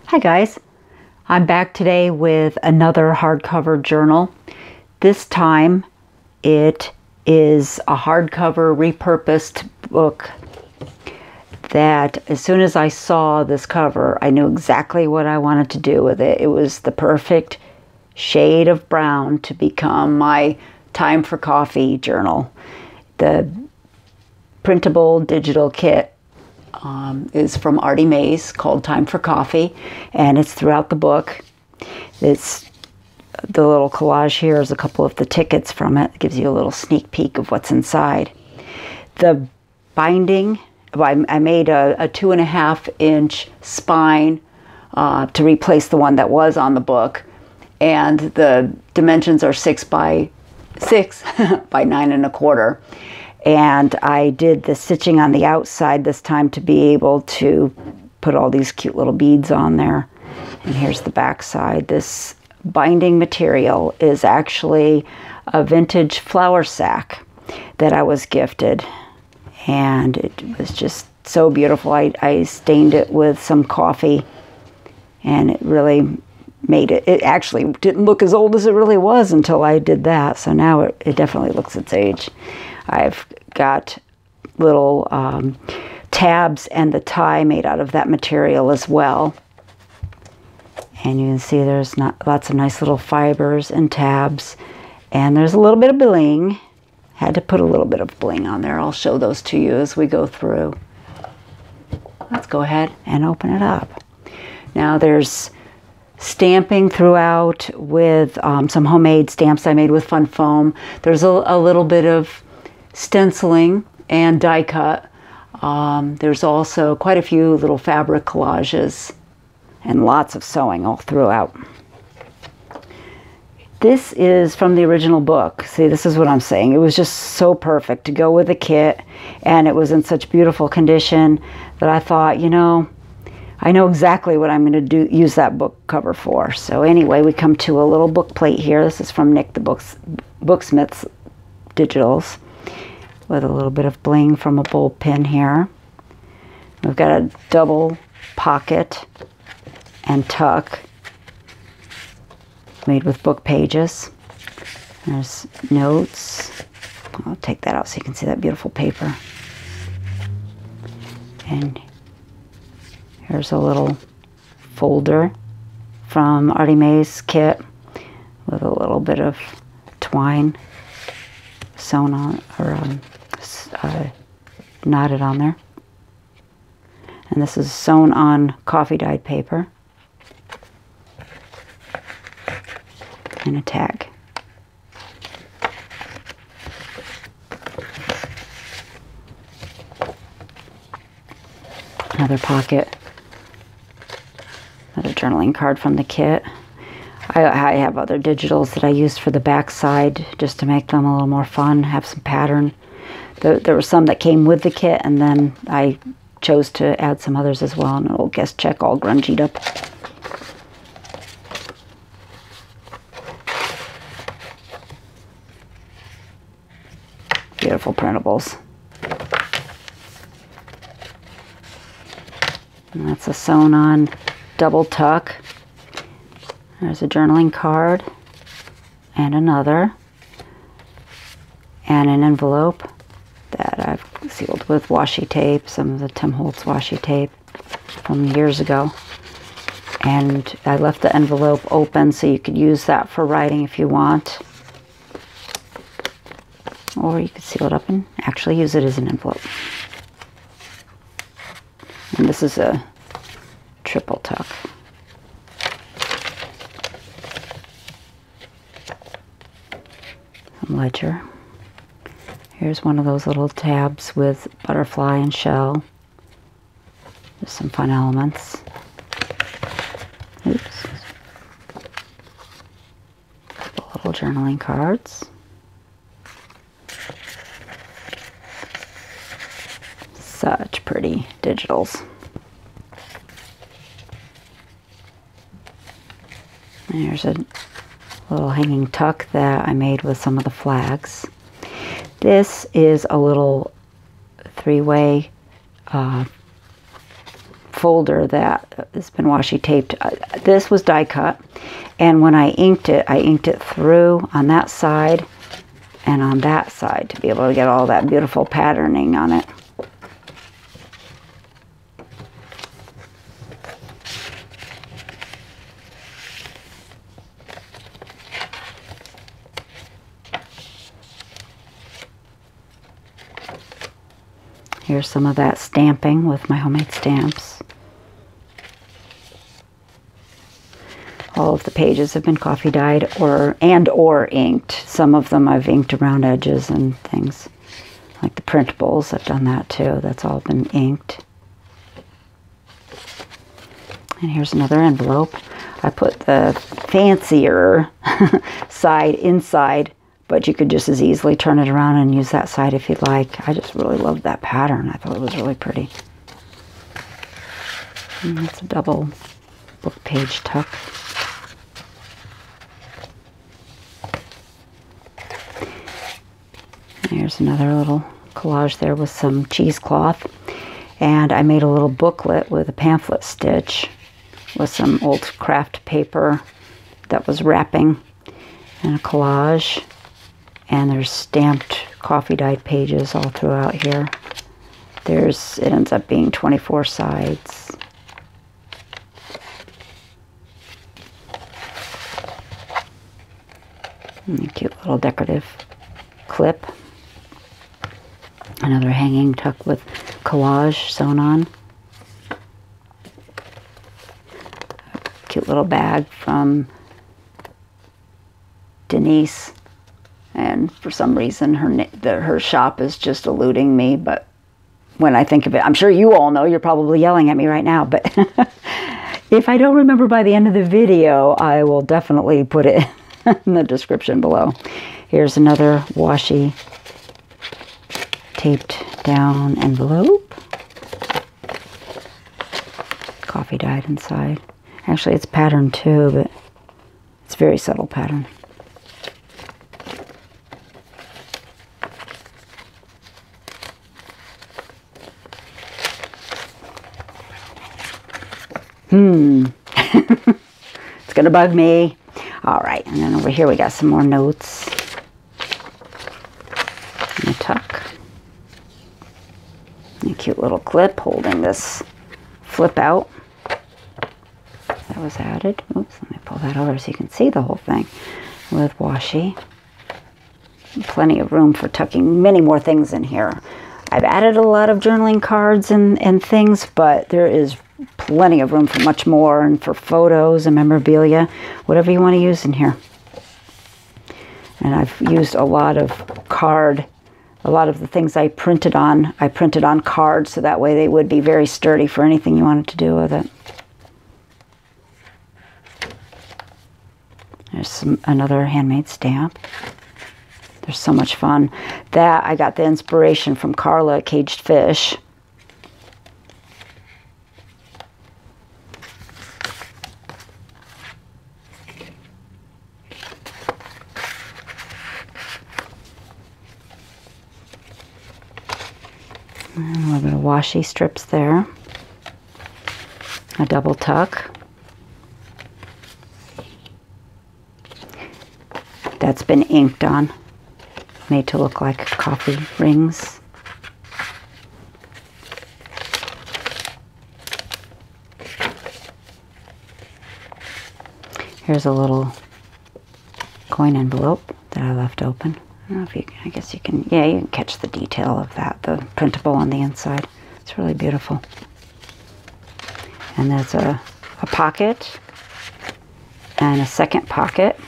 Hi guys, I'm back today with another hardcover journal. This time it is a hardcover repurposed book that as soon as I saw this cover, I knew exactly what I wanted to do with it. It was the perfect shade of brown to become my Time for Coffee journal. The printable digital kit is from ARTYmaze, called Time for Coffee, and it's throughout the book. It's the little collage here is a couple of the tickets from it. It gives you a little sneak peek of what's inside. The binding, I made a 2.5 inch spine to replace the one that was on the book, and the dimensions are 6 by 6 by 9.25. And I did the stitching on the outside this time to be able to put all these cute little beads on there. And here's the back side. This binding material is actually a vintage flour sack that I was gifted. And it was just so beautiful. I stained it with some coffee, and it really made it. It actually didn't look as old as it really was until I did that. So now it definitely looks its age. I've got little tabs and the tie made out of that material as well. And you can see there's lots of nice little fibers and tabs. And there's a little bit of bling. Had to put a little bit of bling on there. I'll show those to you as we go through. Let's go ahead and open it up. Now there's stamping throughout with some homemade stamps I made with fun foam. There's a little bit of stenciling and die cut. There's also quite a few little fabric collages and lots of sewing all throughout. This is from the original book. See, this is what I'm saying. It was just so perfect to go with the kit, and it was in such beautiful condition that I thought, you know, I know exactly what I'm going to use that book cover for. So anyway, we come to a little book plate here. This is from Nick the Booksmith's Digitals, with a little bit of bling from a bulb pin here. We've got a double pocket and tuck made with book pages. There's notes. I'll take that out so you can see that beautiful paper. And here's a little folder from ARTYmaze kit with a little bit of twine sewn on, or knotted on there. And this is sewn on coffee dyed paper. And a tag. Another pocket. Another journaling card from the kit. I have other digitals that I used for the back side just to make them a little more fun, have some pattern. There were some that came with the kit, and then I chose to add some others as well, and an old guest check all grungied up. Beautiful printables. And that's a sewn on double tuck. There's a journaling card and another, and an envelope that I've sealed with washi tape, some of the Tim Holtz washi tape from years ago. And I left the envelope open so you could use that for writing if you want. Or you could seal it up and actually use it as an envelope. And this is a triple tuck. Some ledger. Here's one of those little tabs with butterfly and shell. Just some fun elements. Oops. Couple little journaling cards. Such pretty digitals. And here's a little hanging tuck that I made with some of the flags. This is a little three-way folder that has been washi taped. This was die cut, and when I inked it through on that side and on that side to be able to get all that beautiful patterning on it. Here's some of that stamping with my homemade stamps. All of the pages have been coffee dyed or inked. Some of them I've inked around edges and things. Like the printables, I've done that too. That's all been inked. And here's another envelope. I put the fancier side inside, but you could just as easily turn it around and use that side if you'd like. I just really loved that pattern. I thought it was really pretty. And it's a double book page tuck. And here's another little collage there with some cheesecloth. And I made a little booklet with a pamphlet stitch with some old craft paper that was wrapping and a collage. And there's stamped coffee dyed pages all throughout here. It ends up being 24 sides. And a cute little decorative clip. Another hanging tuck with collage sewn on. A cute little bag from Denise. And for some reason, her shop is just eluding me. But when I think of it, I'm sure you all know. You're probably yelling at me right now. But if I don't remember by the end of the video, I will definitely put it in the description below. Here's another washi taped down envelope. Coffee dyed inside. Actually, it's patterned too, but it's a very subtle pattern. It's gonna bug me. All right, and then over here we got some more notes. And a tuck. And a cute little clip holding this flip out that was added. Oops, let me pull that over so you can see the whole thing with washi. Plenty of room for tucking many more things in here. I've added a lot of journaling cards and things, but there is plenty of room for much more, and for photos and memorabilia, whatever you want to use in here. And I've used a lot of the things I printed on cards, so that way they would be very sturdy for anything you wanted to do with it. There's another handmade stamp. They're so much fun. That I got the inspiration from Karla at Kagedfish. And a little bit of washi strips there. A double tuck. That's been inked on. Made to look like coffee rings. Here's a little coin envelope that I left open. I don't know if you can, I guess you can, yeah, you can catch the detail of that, the printable on the inside. It's really beautiful. And there's a pocket and a second pocket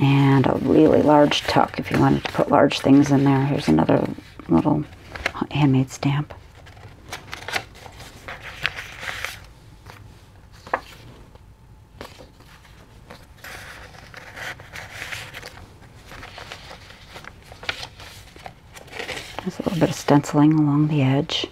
and a really large tuck if you wanted to put large things in there. Here's another little handmade stamp. There's a little bit of stenciling along the edge.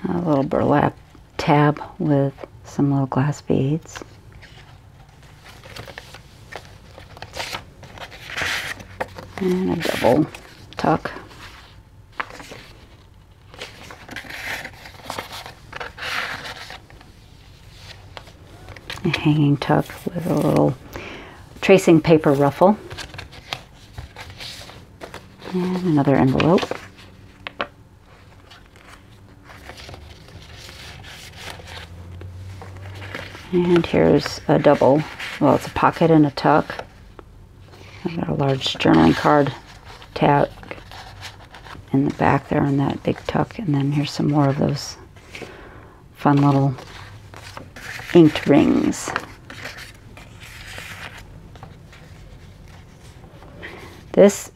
A little burlap tab with some little glass beads. And a double tuck. A hanging tuck with a little tracing paper ruffle. And another envelope. And here's a double, well, it's a pocket and a tuck. I've got a large journaling card tag in the back there in that big tuck. And then here's some more of those fun little inked rings. This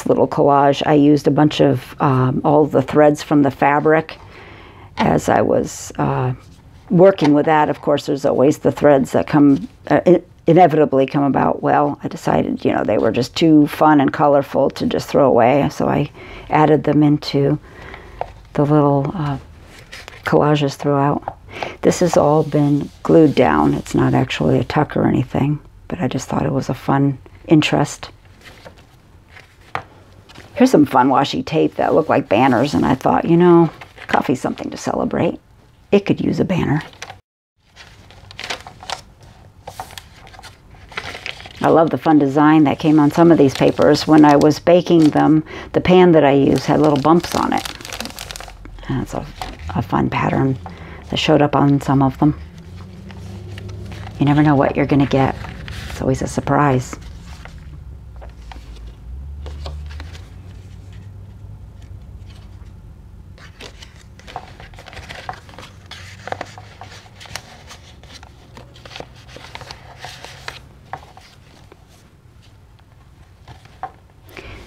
little collage, I used a bunch of all the threads from the fabric as I was working with that. Of course, there's always the threads that come inevitably come about. Well, I decided, you know, they were just too fun and colorful to just throw away, so I added them into the little collages throughout. This has all been glued down. It's not actually a tuck or anything, but I just thought it was a fun interest. Here's some fun washi tape that looked like banners, and I thought, you know, coffee's something to celebrate. It could use a banner. I love the fun design that came on some of these papers. When I was baking them, the pan that I used had little bumps on it. And it's a fun pattern that showed up on some of them. You never know what you're going to get. It's always a surprise.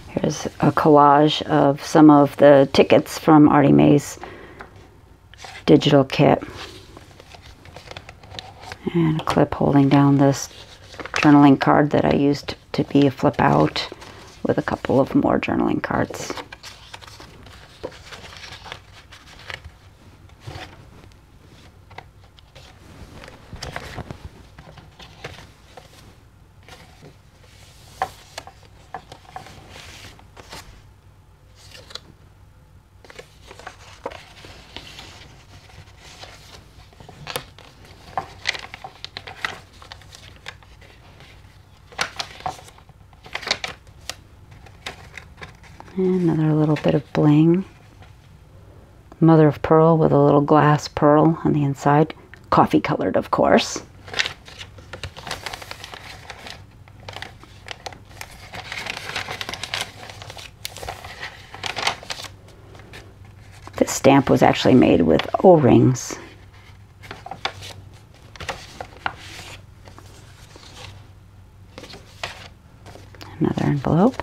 Here's a collage of some of the tickets from ARTYmaze digital kit. And a clip holding down this journaling card that I used to be a flip out with a couple of more journaling cards. And another little bit of bling. Mother of pearl with a little glass pearl on the inside. Coffee colored, of course. This stamp was actually made with O-rings. Another envelope.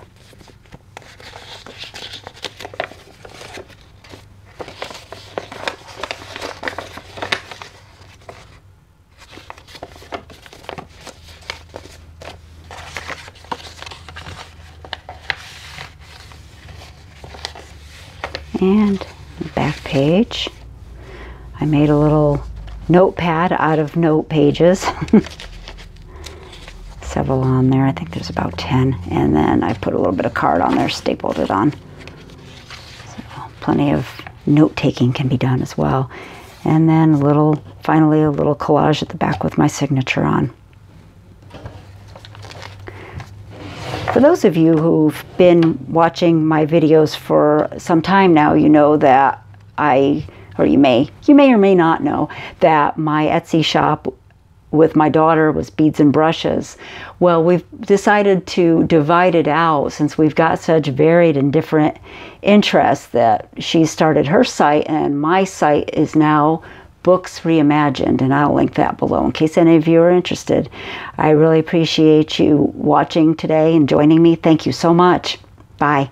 And the back page, I made a little notepad out of note pages. Several on there. I think there's about 10. And then I put a little bit of card on there, stapled it on. So plenty of note taking can be done as well. And then finally a little collage at the back with my signature on. For those of you who've been watching my videos for some time now, you know that you may or may not know that my Etsy shop with my daughter was beads and brushes. Well, we've decided to divide it out since we've got such varied and different interests that she started her site, and my site is now Books Reimagined, and I'll link that below in case any of you are interested. I really appreciate you watching today and joining me. Thank you so much. Bye.